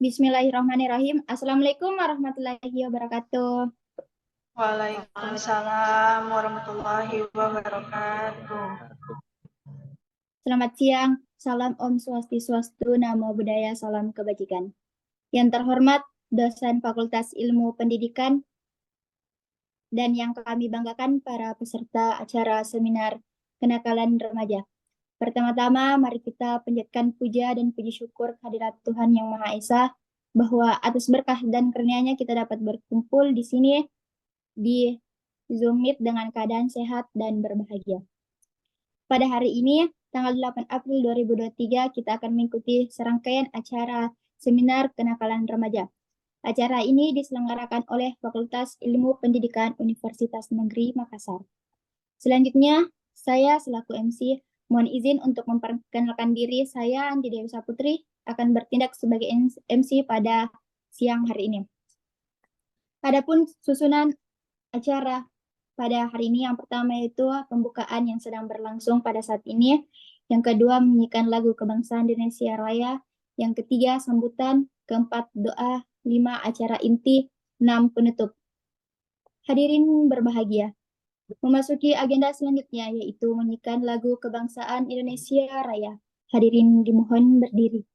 Bismillahirrahmanirrahim. Assalamualaikum warahmatullahi wabarakatuh. Waalaikumsalam warahmatullahi wabarakatuh. Selamat siang. Salam Om Swastiastu, Namo Buddhaya, salam kebajikan. Yang terhormat dosen Fakultas Ilmu Pendidikan dan yang kami banggakan para peserta acara seminar kenakalan remaja. Pertama-tama, mari kita panjatkan puja dan puji syukur kehadirat Tuhan Yang Maha Esa bahwa atas berkah dan karunia-Nya kita dapat berkumpul di sini di Zoom Meet dengan keadaan sehat dan berbahagia. Pada hari ini, tanggal 8 April 2023, kita akan mengikuti serangkaian acara seminar kenakalan remaja. Acara ini diselenggarakan oleh Fakultas Ilmu Pendidikan Universitas Negeri Makassar. Selanjutnya, saya selaku MC mohon izin untuk memperkenalkan diri. Saya Andi Dewi Saputri akan bertindak sebagai MC pada siang hari ini. Adapun susunan acara pada hari ini, yang pertama yaitu pembukaan yang sedang berlangsung pada saat ini. Yang kedua, menyanyikan lagu kebangsaan Indonesia Raya. Yang ketiga, sambutan. Keempat, doa. 5, acara inti. 6, penutup. Hadirin berbahagia. Memasuki agenda selanjutnya, yaitu menyanyikan lagu kebangsaan Indonesia Raya. Hadirin dimohon berdiri.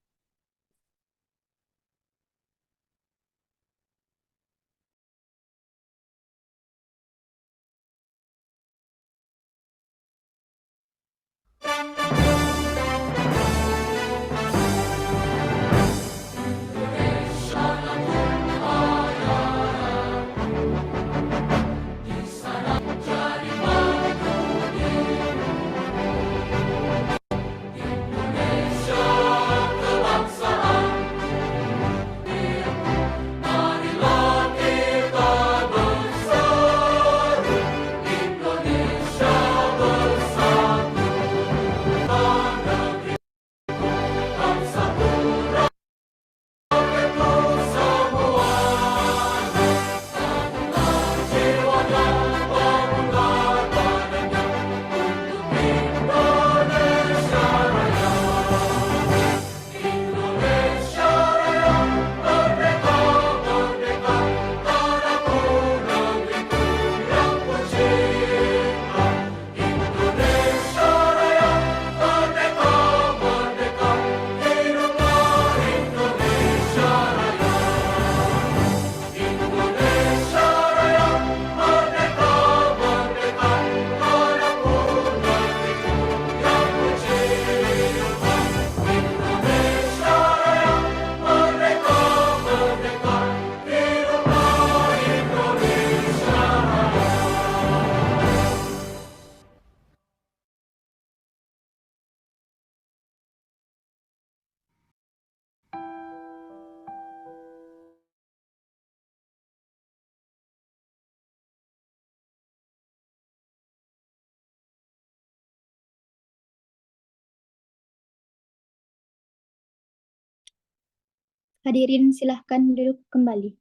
Hadirin silahkan duduk kembali.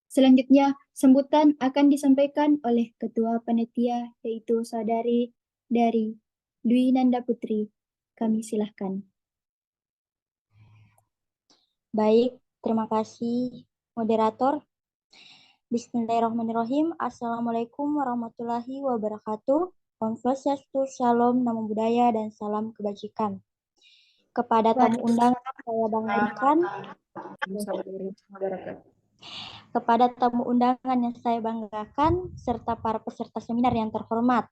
Selanjutnya, sambutan akan disampaikan oleh Ketua Panitia, yaitu Saudari dari Dwi Nanda Putri. Kami silahkan. Baik, terima kasih moderator. Bismillahirrahmanirrahim. Assalamualaikum warahmatullahi wabarakatuh. Om Swastiastu, Shalom, Namo Buddhaya, dan salam kebajikan. Kepada tamu undangan saya banggakan, serta para peserta seminar yang terhormat.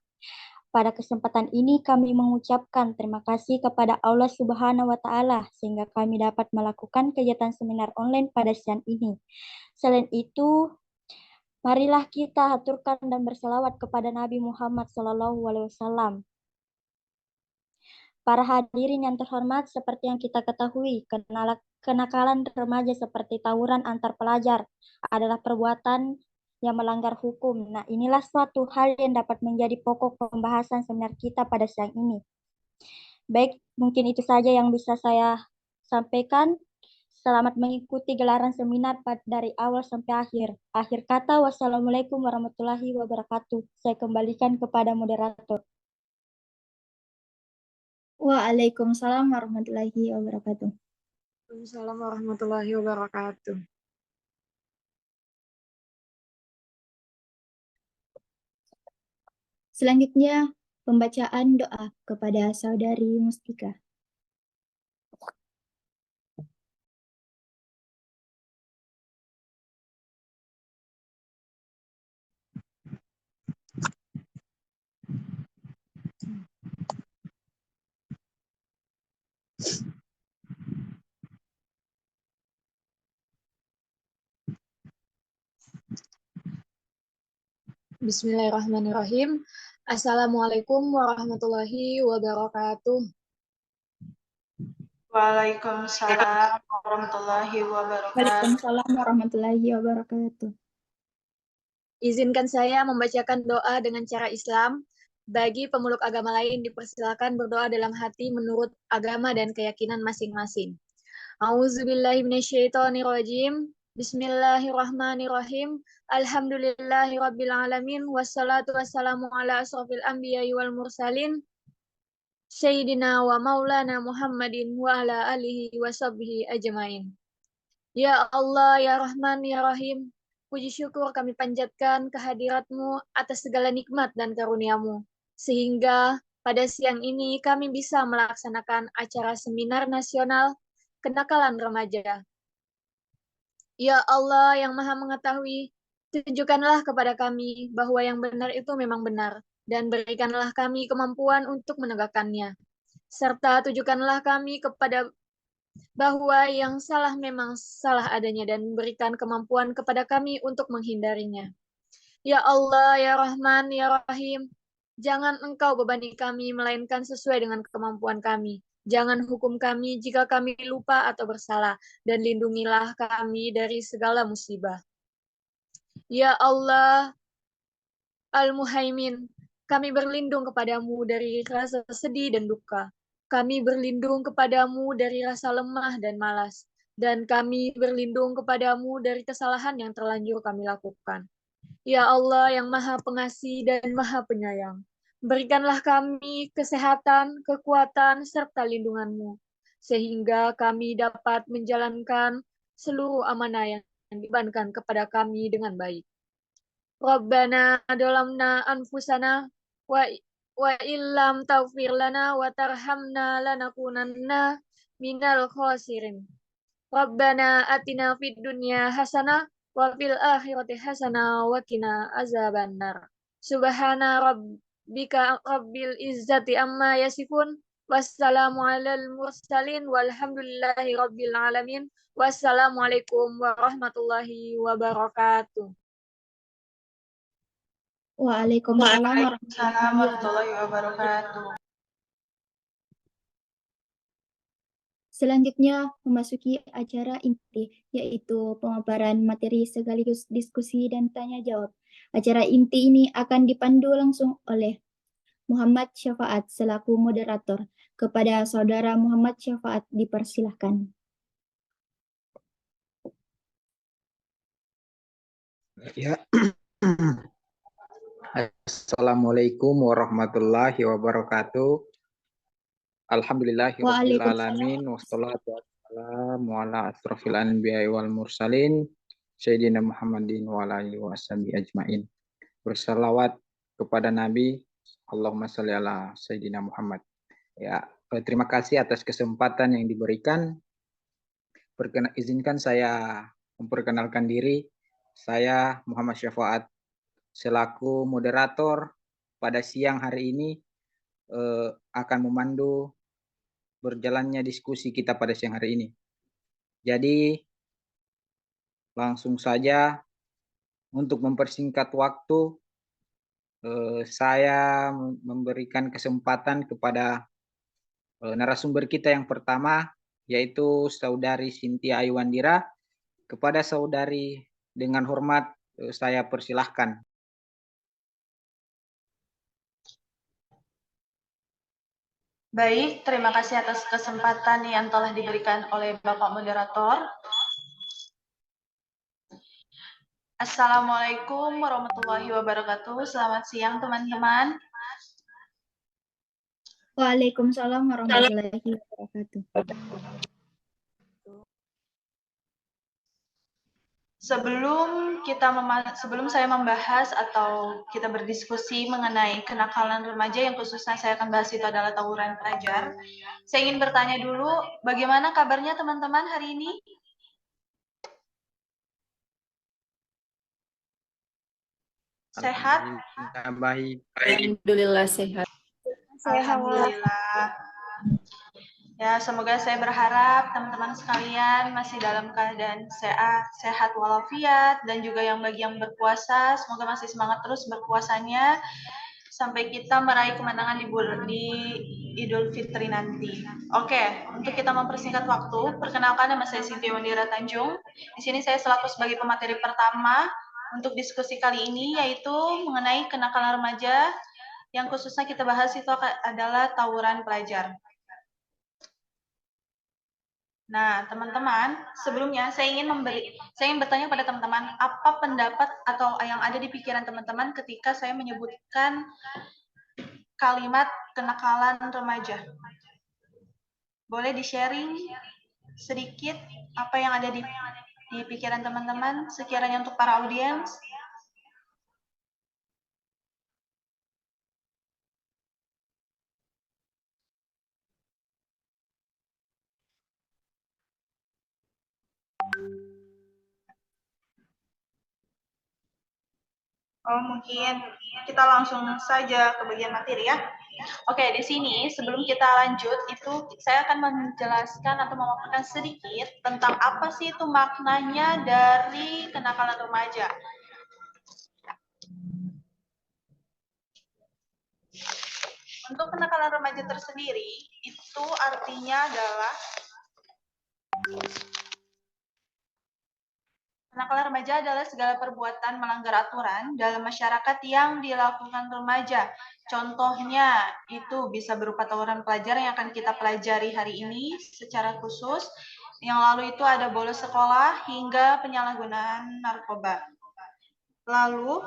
Pada kesempatan ini kami mengucapkan terima kasih kepada Allah Subhanahu wa Ta'ala sehingga kami dapat melakukan kegiatan seminar online pada siang ini. Selain itu, marilah kita haturkan dan berselawat kepada Nabi Muhammad SAW. Para hadirin yang terhormat, seperti yang kita ketahui, kenakalan remaja seperti tawuran antar pelajar adalah perbuatan yang melanggar hukum. Nah, inilah suatu hal yang dapat menjadi pokok pembahasan seminar kita pada siang ini. Baik, mungkin itu saja yang bisa saya sampaikan. Selamat mengikuti gelaran seminar dari awal sampai akhir. Akhir kata, wassalamualaikum warahmatullahi wabarakatuh. Saya kembalikan kepada moderator. Waalaikumsalam warahmatullahi wabarakatuh. Waalaikumsalam warahmatullahi wabarakatuh. Selanjutnya, pembacaan doa kepada Saudari Mustika. Bismillahirrahmanirrahim. Assalamualaikum warahmatullahi wabarakatuh. Waalaikumsalam warahmatullahi wabarakatuh. Waalaikumsalam warahmatullahi wabarakatuh. Izinkan saya membacakan doa dengan cara Islam. Bagi pemeluk agama lain dipersilakan berdoa dalam hati menurut agama dan keyakinan masing-masing. A'udzubillahi minasyaitonirrajim. Bismillahirrahmanirrahim. Alhamdulillahirabbil alamin wassalatu wassalamu ala asrofil anbiya'i wal mursalin Sayyidina wa maulana Muhammadin wa ala alihi wa sahbihi ajmain. Ya Allah, ya Rahman, ya Rahim, puji syukur kami panjatkan kehadirat-Mu atas segala nikmat dan karunia-Mu, sehingga pada siang ini kami bisa melaksanakan acara seminar nasional kenakalan remaja. Ya Allah yang maha mengetahui, tunjukkanlah kepada kami bahwa yang benar itu memang benar, dan berikanlah kami kemampuan untuk menegakkannya. Serta tunjukkanlah kami kepada bahwa yang salah memang salah adanya dan berikan kemampuan kepada kami untuk menghindarinya. Ya Allah, ya Rahman, ya Rahim, jangan Engkau bebani kami melainkan sesuai dengan kemampuan kami. Jangan hukum kami jika kami lupa atau bersalah, dan lindungilah kami dari segala musibah. Ya Allah, Al-Muhaimin, kami berlindung kepadamu dari rasa sedih dan duka. Kami berlindung kepadamu dari rasa lemah dan malas. Dan kami berlindung kepadamu dari kesalahan yang terlanjur kami lakukan. Ya Allah yang maha pengasih dan maha penyayang, berikanlah kami kesehatan, kekuatan, serta lindunganmu, sehingga kami dapat menjalankan seluruh amanah yang dibebankan kepada kami dengan baik. Rabbana dolamna anfusana wa illam taghfir lana wa tarhamna lanakunanna minal khasirin. Rabbana atina fid dunya hasanah wa fil akhirati hasanah wa qina azabannar. Subhana rabbika rabbil izzati amma yasifun. Wassalamu alal mursalin walhamdulillahi rabbil alamin. Wassalamualaikum warahmatullahi wabarakatuh. Waalaikumsalam Waalaikumsalam warahmatullahi warahmatullahi wabarakatuh. Selanjutnya memasuki acara inti, yaitu pemaparan materi sekaligus diskusi dan tanya jawab. Acara inti ini akan dipandu langsung oleh Muhammad Syafaat selaku moderator. Kepada Saudara Muhammad Syafaat dipersilahkan. Ya. Assalamualaikum warahmatullahi wabarakatuh. Alhamdulillahirabbil alamin wassalatu wassalamu ala asrofil anbiya'i wal mursalin Sayyidina Muhammadin wa ala alihi washabihi ajmain. Bersalawat kepada Nabi, Allahumma shalli ala Sayyidina Muhammad. Ya, terima kasih atas kesempatan yang diberikan. Izinkan saya memperkenalkan diri. Saya Muhammad Syafaat selaku moderator pada siang hari ini akan memandu berjalannya diskusi kita pada siang hari ini. Jadi langsung saja untuk mempersingkat waktu, saya memberikan kesempatan kepada narasumber kita yang pertama, yaitu Saudari Cynthia Aiwandira. Kepada saudari dengan hormat saya persilahkan. Baik, terima kasih atas kesempatan yang telah diberikan oleh Bapak Moderator. Assalamualaikum warahmatullahi wabarakatuh. Selamat siang teman-teman. Waalaikumsalam warahmatullahi wabarakatuh. Sebelum saya membahas atau kita berdiskusi mengenai kenakalan remaja yang khususnya saya akan bahas itu adalah tawuran pelajar, saya ingin bertanya dulu, bagaimana kabarnya teman-teman hari ini? Sehat? Alhamdulillah baik. Alhamdulillah sehat. Alhamdulillah. Ya, semoga saya berharap teman-teman sekalian masih dalam keadaan sehat walafiat, dan juga yang bagi yang berpuasa, semoga masih semangat terus berpuasanya sampai kita meraih kemenangan di Idul Fitri nanti. Oke, untuk kita mempersingkat waktu, perkenalkan nama saya Cynthia Wandira Tanjung. Di sini saya selaku sebagai pemateri pertama untuk diskusi kali ini, yaitu mengenai kenakalan remaja yang khususnya kita bahas itu adalah tawuran pelajar. Nah, teman-teman, sebelumnya saya ingin bertanya pada teman-teman, apa pendapat atau yang ada di pikiran teman-teman ketika saya menyebutkan kalimat kenakalan remaja? Boleh di-sharing sedikit apa yang ada di pikiran teman-teman sekiranya untuk para audiens? Oh, mungkin kita langsung saja ke bagian materi ya. Oke, di sini sebelum kita lanjut, itu saya akan menjelaskan atau memaparkan sedikit tentang apa sih itu maknanya dari kenakalan remaja. Untuk kenakalan remaja tersendiri, itu artinya adalah kenakalan remaja adalah segala perbuatan melanggar aturan dalam masyarakat yang dilakukan remaja. Contohnya itu bisa berupa tawuran pelajar yang akan kita pelajari hari ini secara khusus. Yang lalu itu ada bolos sekolah hingga penyalahgunaan narkoba. Lalu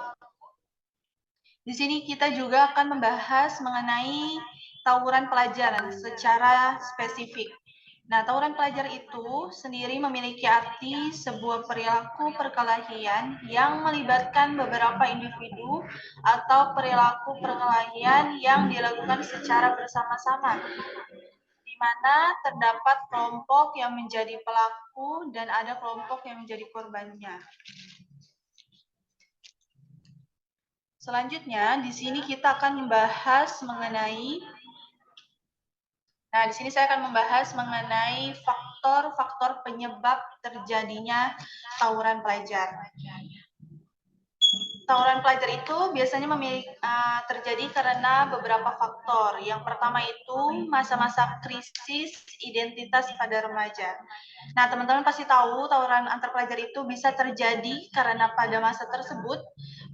di sini kita juga akan membahas mengenai tawuran pelajar secara spesifik. Nah, tawuran pelajar itu sendiri memiliki arti sebuah perilaku perkelahian yang melibatkan beberapa individu atau perilaku perkelahian yang dilakukan secara bersama-sama, di mana terdapat kelompok yang menjadi pelaku dan ada kelompok yang menjadi korbannya. Selanjutnya, di sini kita akan membahas mengenai di sini saya akan membahas mengenai faktor-faktor penyebab terjadinya tawuran pelajar. Tawuran pelajar itu biasanya terjadi karena beberapa faktor. Yang pertama itu masa-masa krisis identitas pada remaja. Nah, teman-teman pasti tahu tawuran antar pelajar itu bisa terjadi karena pada masa tersebut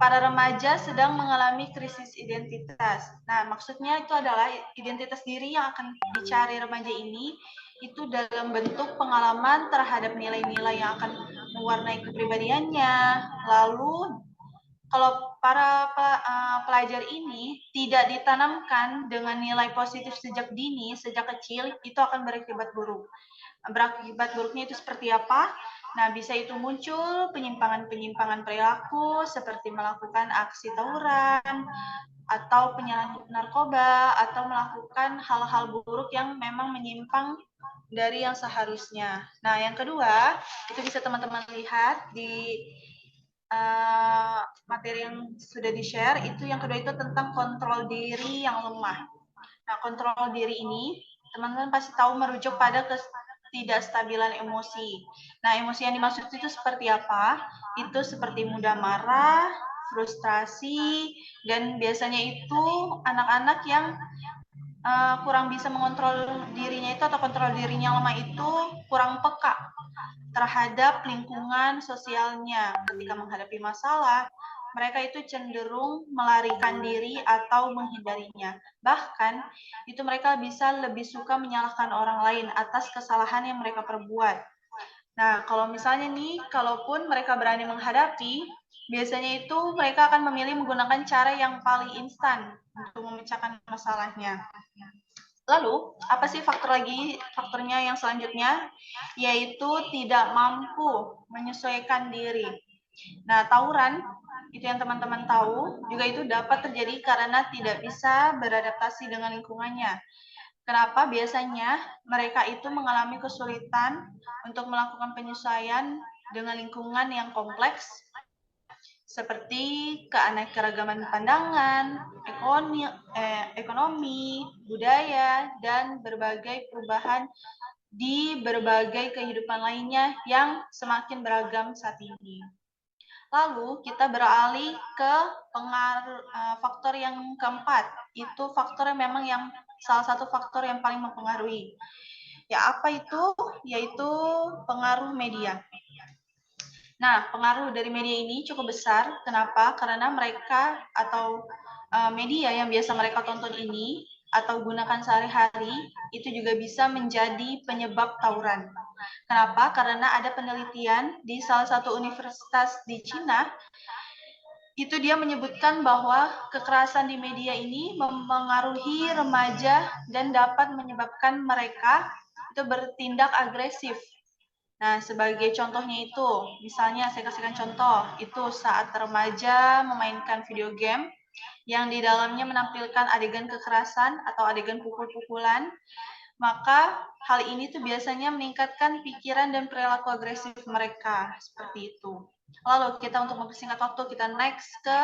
para remaja sedang mengalami krisis identitas. Nah, maksudnya itu adalah identitas diri yang akan dicari remaja ini itu dalam bentuk pengalaman terhadap nilai-nilai yang akan mewarnai kepribadiannya. Lalu, kalau para pelajar ini tidak ditanamkan dengan nilai positif sejak dini, sejak kecil, itu akan berakibat buruk. Berakibat buruknya itu seperti apa? Nah, bisa itu muncul penyimpangan-penyimpangan perilaku seperti melakukan aksi tawuran atau penyalahgunaan narkoba atau melakukan hal-hal buruk yang memang menyimpang dari yang seharusnya. Nah, yang kedua, itu bisa teman-teman lihat di materi yang sudah di-share, itu yang kedua itu tentang kontrol diri yang lemah. Nah, kontrol diri ini, teman-teman pasti tahu merujuk pada ketidakstabilan emosi. Nah, emosi yang dimaksud itu seperti apa? Itu seperti mudah marah, frustrasi, dan biasanya itu anak-anak yang kurang bisa mengontrol dirinya itu atau kontrol dirinya lemah itu kurang peka terhadap lingkungan sosialnya. Ketika menghadapi masalah, mereka itu cenderung melarikan diri atau menghindarinya. Bahkan, itu mereka bisa lebih suka menyalahkan orang lain atas kesalahan yang mereka perbuat. Nah, kalau misalnya nih, kalaupun mereka berani menghadapi, biasanya itu mereka akan memilih menggunakan cara yang paling instan untuk memecahkan masalahnya. Lalu, apa sih faktornya yang selanjutnya? Yaitu tidak mampu menyesuaikan diri. Nah, tawuran, itu yang teman-teman tahu, juga itu dapat terjadi karena tidak bisa beradaptasi dengan lingkungannya. Kenapa? Biasanya mereka itu mengalami kesulitan untuk melakukan penyesuaian dengan lingkungan yang kompleks, seperti keanekaragaman pandangan, ekonomi, budaya, dan berbagai perubahan di berbagai kehidupan lainnya yang semakin beragam saat ini. Lalu kita beralih ke faktor yang keempat, itu faktor yang memang salah satu faktor yang paling mempengaruhi. Ya, apa itu? Yaitu pengaruh media. Nah, pengaruh dari media ini cukup besar. Kenapa? Karena mereka atau media yang biasa mereka tonton ini atau gunakan sehari-hari itu juga bisa menjadi penyebab tawuran. Kenapa? Karena ada penelitian di salah satu universitas di Cina, itu dia menyebutkan bahwa kekerasan di media ini mempengaruhi remaja dan dapat menyebabkan mereka itu bertindak agresif. Nah, sebagai contohnya itu, misalnya saya kasihkan contoh, itu saat remaja memainkan video game yang di dalamnya menampilkan adegan kekerasan atau adegan pukul-pukulan, maka hal ini tuh biasanya meningkatkan pikiran dan perilaku agresif mereka, seperti itu. Lalu kita untuk mempersingkat waktu, kita next ke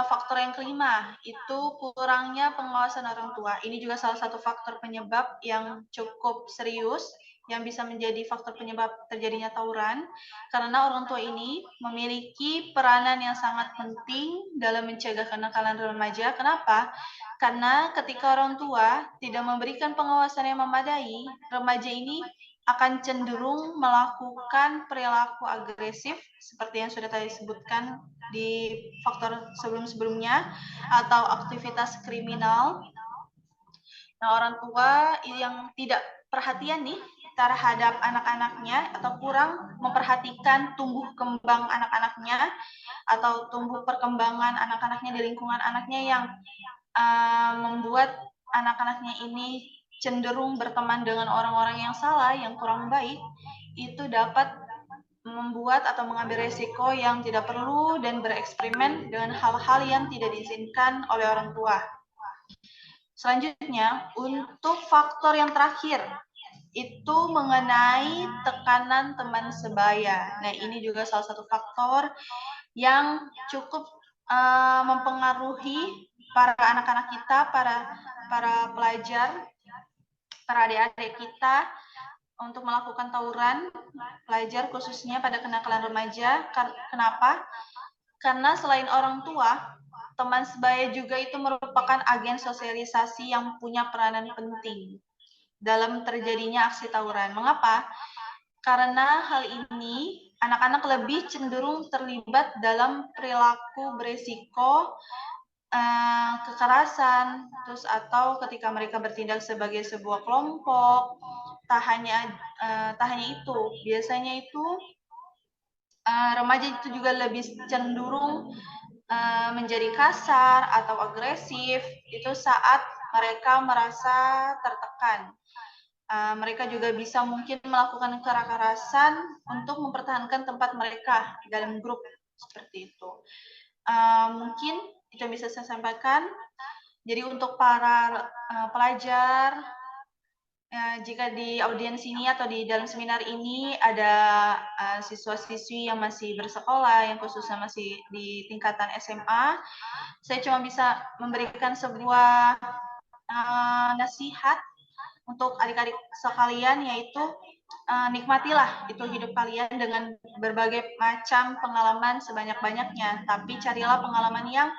faktor yang kelima, itu kurangnya pengawasan orang tua. Ini juga salah satu faktor penyebab yang cukup serius, yang bisa menjadi faktor penyebab terjadinya tawuran, karena orang tua ini memiliki peranan yang sangat penting dalam mencegah kenakalan remaja. Kenapa? Karena ketika orang tua tidak memberikan pengawasan yang memadai, remaja ini akan cenderung melakukan perilaku agresif seperti yang sudah tadi disebutkan di faktor sebelum-sebelumnya, atau aktivitas kriminal. Nah, orang tua yang tidak perhatian nih terhadap anak-anaknya atau kurang memperhatikan tumbuh kembang anak-anaknya atau tumbuh perkembangan anak-anaknya di lingkungan anaknya yang membuat anak-anaknya ini cenderung berteman dengan orang-orang yang salah, yang kurang baik, itu dapat membuat atau mengambil resiko yang tidak perlu dan bereksperimen dengan hal-hal yang tidak diizinkan oleh orang tua. Selanjutnya, untuk faktor yang terakhir, itu mengenai tekanan teman sebaya. Nah, ini juga salah satu faktor yang cukup mempengaruhi para anak-anak kita, para pelajar, para adik-adik kita untuk melakukan tawuran, pelajar khususnya pada kenakalan remaja. Kenapa? Karena selain orang tua, teman sebaya juga itu merupakan agen sosialisasi yang punya peranan penting dalam terjadinya aksi tawuran. Mengapa? Karena hal ini anak-anak lebih cenderung terlibat dalam perilaku beresiko, kekerasan, terus atau ketika mereka bertindak sebagai sebuah kelompok. Tak hanya itu, biasanya itu remaja itu juga lebih cenderung menjadi kasar atau agresif itu saat mereka merasa tertekan. Mereka juga bisa mungkin melakukan kekerasan untuk mempertahankan tempat mereka dalam grup, seperti itu. Mungkin itu yang bisa saya sampaikan. Jadi untuk para pelajar, jika di audiens ini atau di dalam seminar ini ada siswa-siswi yang masih bersekolah, yang khususnya masih di tingkatan SMA, saya cuma bisa memberikan sebuah nasihat untuk adik-adik sekalian, yaitu nikmatilah itu hidup kalian dengan berbagai macam pengalaman sebanyak-banyaknya, tapi carilah pengalaman yang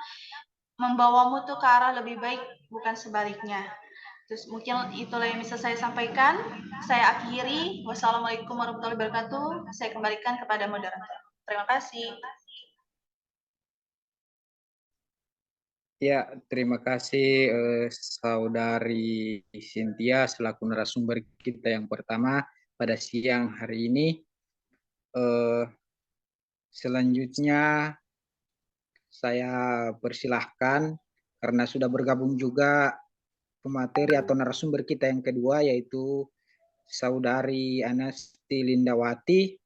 membawamu tuh ke arah lebih baik, bukan sebaliknya. Terus mungkin itulah yang bisa saya sampaikan. Saya akhiri. Wassalamualaikum warahmatullahi wabarakatuh. Saya kembalikan kepada moderator. Terima kasih. Ya, terima kasih Saudari Cynthia selaku narasumber kita yang pertama pada siang hari ini. Selanjutnya saya persilahkan karena sudah bergabung juga pemateri atau narasumber kita yang kedua, yaitu Saudari Anasti Lindawati.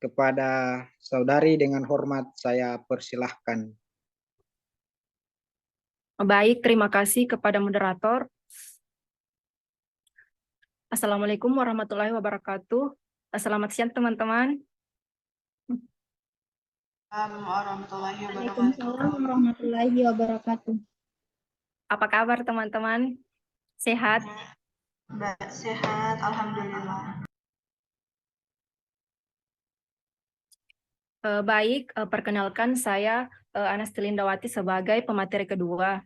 Kepada saudari dengan hormat saya persilahkan. Baik, terima kasih kepada moderator. Assalamualaikum warahmatullahi wabarakatuh. Selamat siang teman-teman. Warahmatullahi wabarakatuh. Waalaikumsalam warahmatullahi wabarakatuh. Apa kabar teman-teman? Sehat? Sehat, alhamdulillah. Baik, perkenalkan saya Anasti Lindawati sebagai pemateri kedua.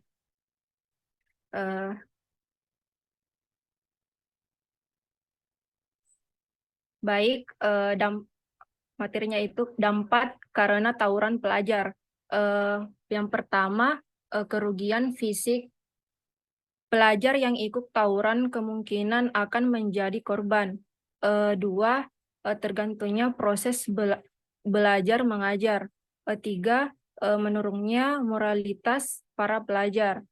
Baik, materinya itu dampak karena tawuran pelajar. Yang pertama, kerugian fisik. Pelajar yang ikut tawuran kemungkinan akan menjadi korban. Dua, tergantungnya proses belajar mengajar. Tiga, menurunnya moralitas para pelajar.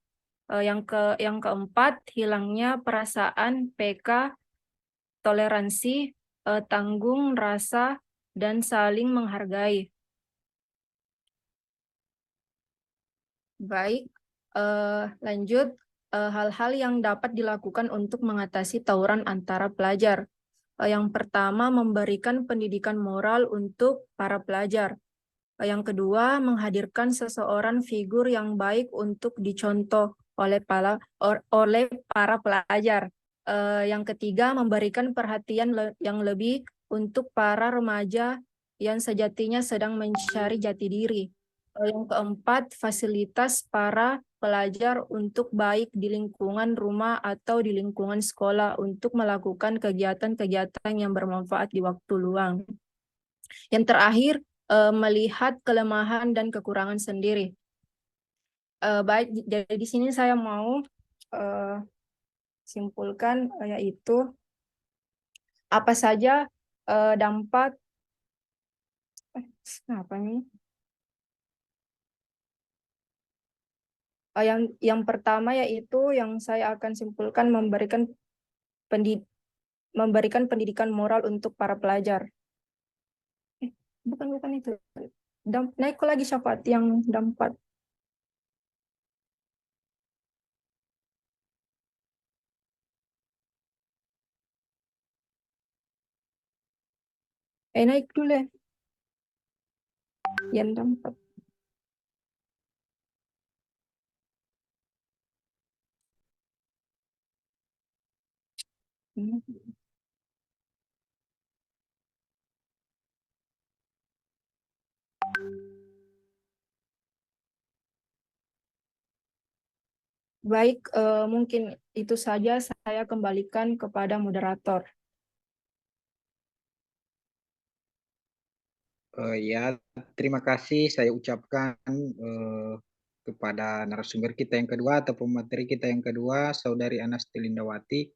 Yang keempat, hilangnya perasaan PK, toleransi, tanggung rasa, dan saling menghargai. Baik, lanjut. Hal-hal yang dapat dilakukan untuk mengatasi tawuran antara pelajar. Yang pertama, memberikan pendidikan moral untuk para pelajar. Yang kedua, menghadirkan seseorang figur yang baik untuk dicontoh oleh para pelajar. Yang ketiga, memberikan perhatian yang lebih untuk para remaja yang sejatinya sedang mencari jati diri. Yang keempat, fasilitas para pelajar untuk baik di lingkungan rumah atau di lingkungan sekolah untuk melakukan kegiatan-kegiatan yang bermanfaat di waktu luang. Yang terakhir, melihat kelemahan dan kekurangan sendiri. Baik, jadi di sini saya mau simpulkan yaitu apa saja dampak apa nih? Yang pertama yaitu yang saya akan simpulkan memberikan pendidikan moral untuk para pelajar. Bukan itu. Naik lagi syafaat yang dampak. Naik dulu ya. Yang dampak. Baik, mungkin itu saja, saya kembalikan kepada moderator. Ya, terima kasih saya ucapkan kepada narasumber kita yang kedua atau pemateri kita yang kedua, Saudari Anasti Lindawati,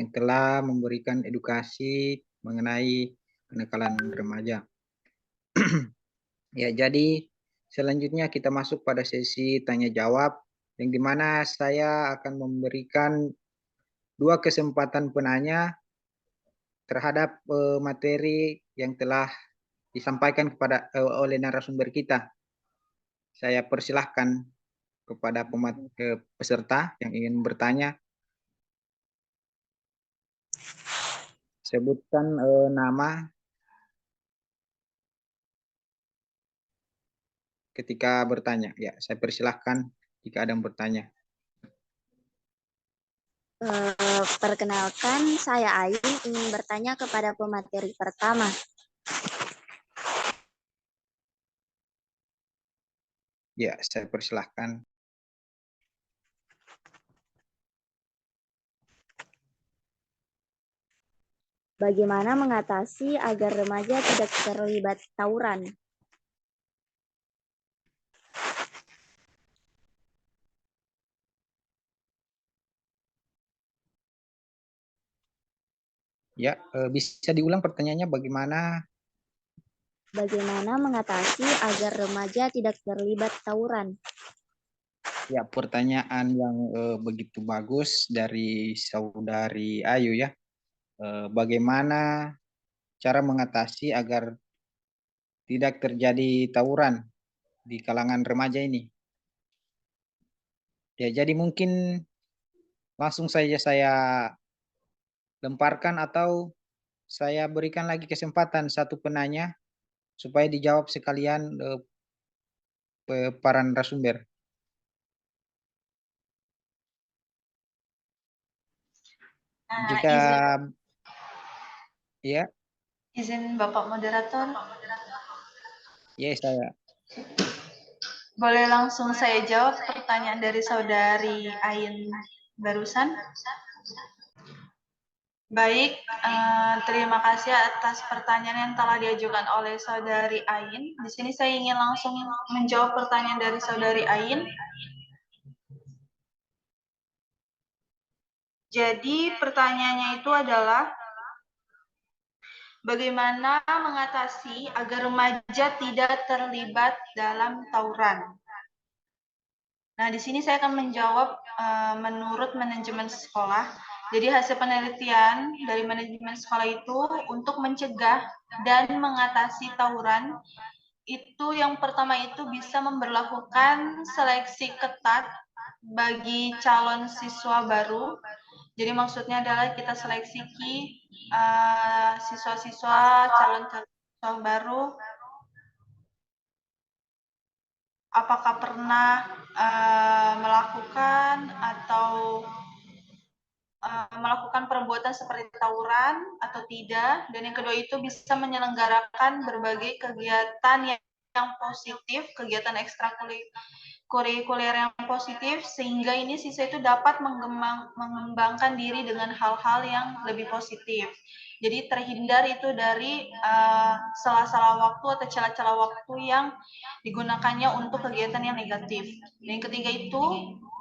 yang telah memberikan edukasi mengenai kenakalan remaja. Ya, jadi selanjutnya kita masuk pada sesi tanya jawab, yang dimana saya akan memberikan 2 kesempatan penanya terhadap materi yang telah disampaikan kepada oleh narasumber kita. Saya persilahkan kepada peserta yang ingin bertanya. Sebutkan nama ketika bertanya. Ya, saya persilahkan jika ada yang bertanya. Perkenalkan, saya Ayu ingin bertanya kepada pemateri pertama. Ya, saya persilahkan. Bagaimana mengatasi agar remaja tidak terlibat tawuran? Ya, bisa diulang pertanyaannya bagaimana? Bagaimana mengatasi agar remaja tidak terlibat tawuran? Ya, pertanyaan yang begitu bagus dari Saudari Ayu ya. Bagaimana cara mengatasi agar tidak terjadi tawuran di kalangan remaja ini? Ya, jadi mungkin langsung saja saya lemparkan atau saya berikan lagi kesempatan satu penanya supaya dijawab sekalian para narasumber. Jika ya, Izin Bapak Moderator, ya saya. boleh langsung saya jawab pertanyaan dari Saudari Ain barusan? Baik, terima kasih atas pertanyaan yang telah diajukan oleh Saudari Ain. Di sini saya ingin langsung menjawab pertanyaan dari Saudari Ain. Jadi pertanyaannya itu adalah bagaimana mengatasi agar remaja tidak terlibat dalam tawuran. Nah, di sini saya akan menjawab menurut manajemen sekolah. Jadi hasil penelitian dari manajemen sekolah itu untuk mencegah dan mengatasi tawuran itu yang pertama itu bisa memberlakukan seleksi ketat bagi calon siswa baru. Jadi maksudnya adalah kita seleksi siswa-siswa calon siswa baru apakah pernah melakukan atau melakukan perbuatan seperti tawuran atau tidak, dan yang kedua itu bisa menyelenggarakan berbagai kegiatan yang positif, kegiatan ekstrakurikuler yang positif, sehingga ini siswa itu dapat mengembangkan diri dengan hal-hal yang lebih positif. Jadi terhindar itu dari salah-salah waktu atau celah-celah waktu yang digunakannya untuk kegiatan yang negatif. Dan yang ketiga itu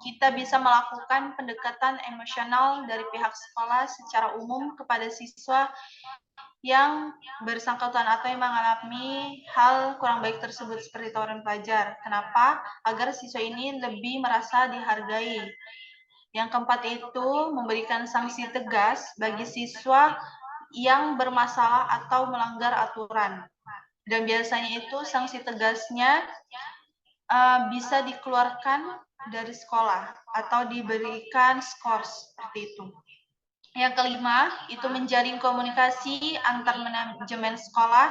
kita bisa melakukan pendekatan emosional dari pihak sekolah secara umum kepada siswa yang bersangkutan atau yang mengalami hal kurang baik tersebut seperti tawuran pelajar. Kenapa? Agar siswa ini lebih merasa dihargai. Yang keempat itu memberikan sanksi tegas bagi siswa yang bermasalah atau melanggar aturan. Dan biasanya itu sanksi tegasnya bisa dikeluarkan dari sekolah atau diberikan skor seperti itu. Yang kelima, itu menjalin komunikasi antar manajemen sekolah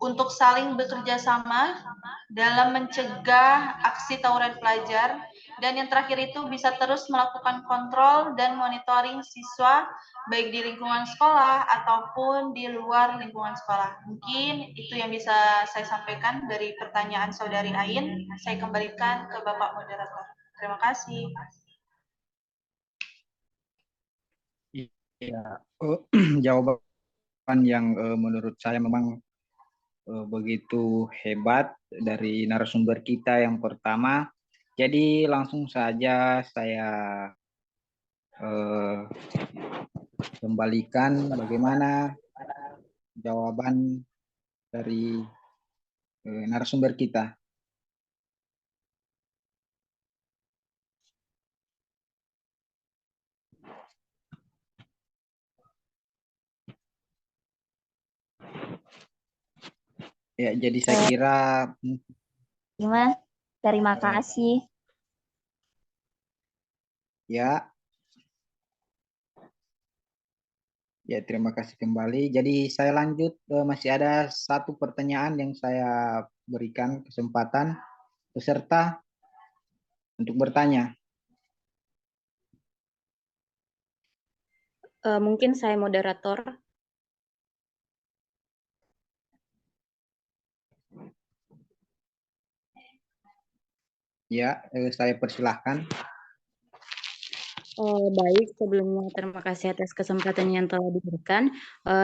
untuk saling bekerja sama dalam mencegah aksi tawuran pelajar. Dan yang terakhir itu bisa terus melakukan kontrol dan monitoring siswa baik di lingkungan sekolah ataupun di luar lingkungan sekolah. Mungkin itu yang bisa saya sampaikan dari pertanyaan Saudari Ain. Saya kembalikan ke Bapak Moderator. Terima kasih. Ya, jawaban yang menurut saya memang begitu hebat dari narasumber kita yang pertama. Jadi langsung saja saya kembalikan bagaimana jawaban dari narasumber kita. Ya, jadi saya kira Gimana? Terima kasih. ya. Ya, terima kasih kembali. Jadi saya lanjut, masih ada satu pertanyaan yang saya berikan kesempatan peserta untuk bertanya. Mungkin saya moderator. Ya, saya persilahkan. Baik, sebelumnya terima kasih atas kesempatan yang telah diberikan.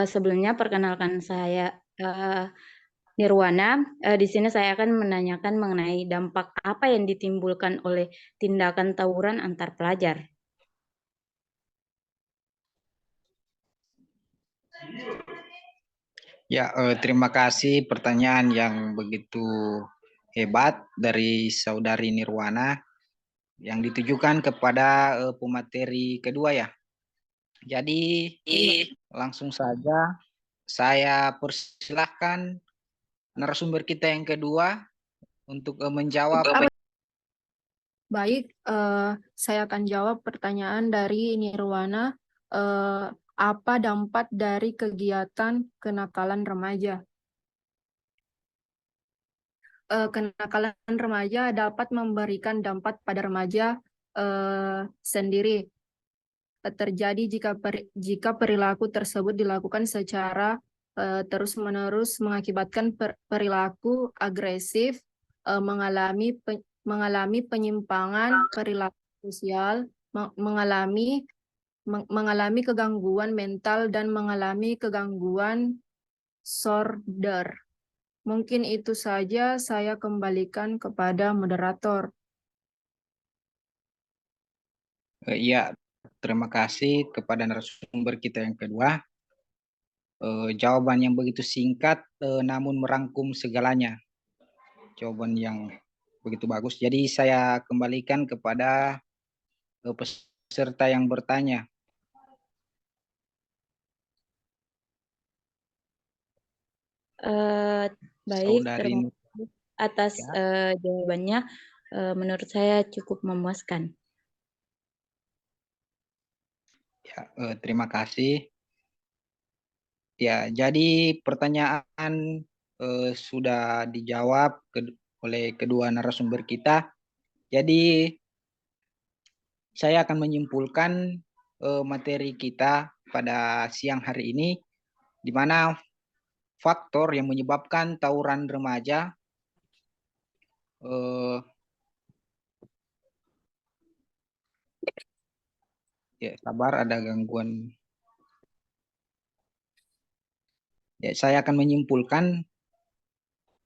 Sebelumnya perkenalkan saya Nirwana. Di sini saya akan menanyakan mengenai dampak apa yang ditimbulkan oleh tindakan tawuran antar pelajar. Ya, terima kasih pertanyaan yang begitu hebat dari Saudari Nirwana. yang ditujukan kepada pemateri kedua ya. Jadi langsung saja saya persilahkan narasumber kita yang kedua untuk menjawab. Baik, saya akan jawab pertanyaan dari Nirwana. Apa dampak dari kegiatan kenakalan remaja? Kenakalan remaja dapat memberikan dampak pada remaja sendiri. Terjadi jika perilaku tersebut dilakukan secara terus-menerus mengakibatkan perilaku agresif, mengalami penyimpangan perilaku sosial, mengalami kegangguan mental dan mengalami kegangguan disorder. Mungkin itu saja, saya kembalikan kepada moderator. Iya, terima kasih kepada narasumber kita yang kedua. Jawaban yang begitu singkat namun merangkum segalanya. Jawaban yang begitu bagus. Jadi saya kembalikan kepada peserta yang bertanya. Baik, Saudari terima kasih atas jawabannya. Menurut saya cukup memuaskan. Ya, terima kasih. Ya, jadi pertanyaan sudah dijawab oleh kedua narasumber kita. Jadi saya akan menyimpulkan materi kita pada siang hari ini, di mana faktor yang menyebabkan tawuran remaja ya, sabar, ada gangguan. Ya, saya akan menyimpulkan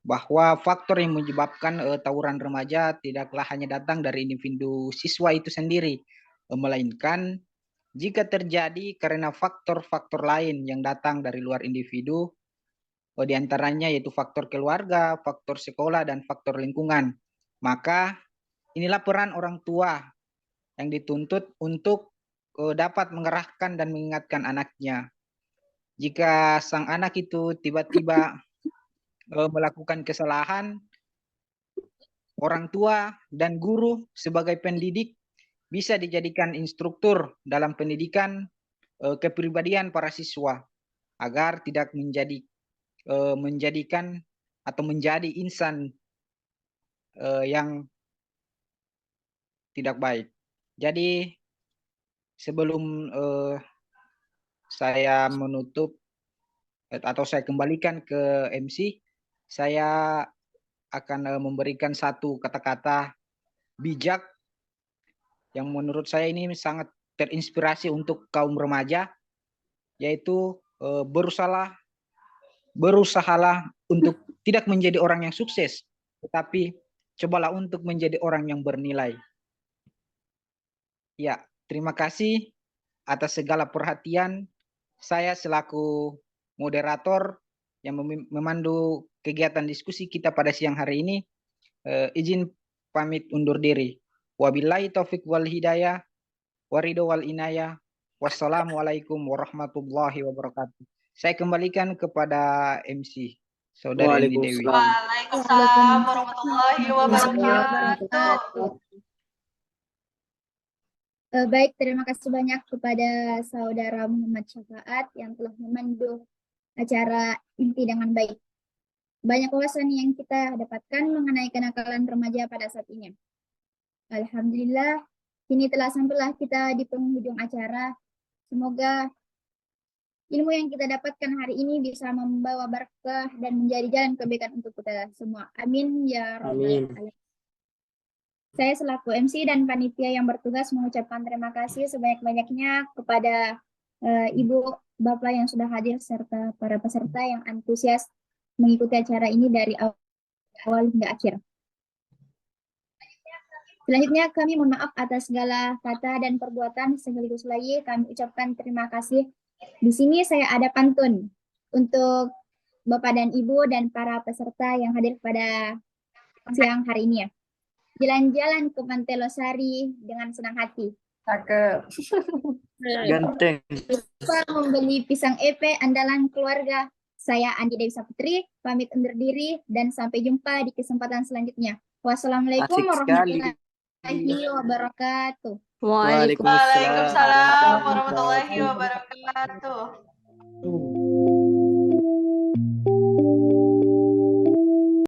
bahwa faktor yang menyebabkan tawuran remaja tidaklah hanya datang dari individu siswa itu sendiri, melainkan jika terjadi karena faktor-faktor lain yang datang dari luar individu, di antaranya yaitu faktor keluarga, faktor sekolah, dan faktor lingkungan. Maka inilah peran orang tua yang dituntut untuk dapat mengerahkan dan mengingatkan anaknya. Jika sang anak itu tiba-tiba melakukan kesalahan, orang tua dan guru sebagai pendidik bisa dijadikan instruktur dalam pendidikan kepribadian para siswa agar tidak menjadikan atau menjadi insan yang tidak baik. Jadi sebelum saya menutup atau saya kembalikan ke MC, saya akan memberikan satu kata-kata bijak yang menurut saya ini sangat terinspirasi untuk kaum remaja, yaitu berusahalah untuk tidak menjadi orang yang sukses, tetapi cobalah untuk menjadi orang yang bernilai. Ya, terima kasih atas segala perhatian. Saya selaku moderator yang memandu kegiatan diskusi kita pada siang hari ini, izin pamit undur diri. Wabillahi taufik wal hidayah, warido wal inayah, wassalamualaikum warahmatullahi wabarakatuh. Saya kembalikan kepada MC, Saudari Indi Dewi. Waalaikumsalam warahmatullahi wabarakatuh. Baik, terima kasih banyak kepada Saudara Muhammad Syafaat yang telah memandu acara inti dengan baik. Banyak wawasan yang kita dapatkan mengenai kenakalan remaja pada saat ini. Alhamdulillah, kini telah sampailah kita di penghujung acara. Semoga ilmu yang kita dapatkan hari ini bisa membawa berkah dan menjadi jalan kebaikan untuk kita semua. Amin ya rabbal alamin. Saya selaku MC dan panitia yang bertugas mengucapkan terima kasih sebanyak-banyaknya kepada Ibu, Bapak yang sudah hadir serta para peserta yang antusias mengikuti acara ini dari awal hingga akhir. Selanjutnya kami mohon maaf atas segala kata dan perbuatan, sekaligus lagi kami ucapkan terima kasih. Di sini saya ada pantun untuk Bapak dan Ibu dan para peserta yang hadir pada siang hari ini ya. jalan-jalan ke Pantai Losari dengan senang hati. Cakep. Ganteng. Lupa membeli pisang epe andalan keluarga. Saya Andi Dewi Saputri, pamit undur diri dan sampai jumpa di kesempatan selanjutnya. Wassalamualaikum Asik sekali. warahmatullahi wabarakatuh. Waalaikumsalam. Waalaikumsalam warahmatullahi wabarakatuh.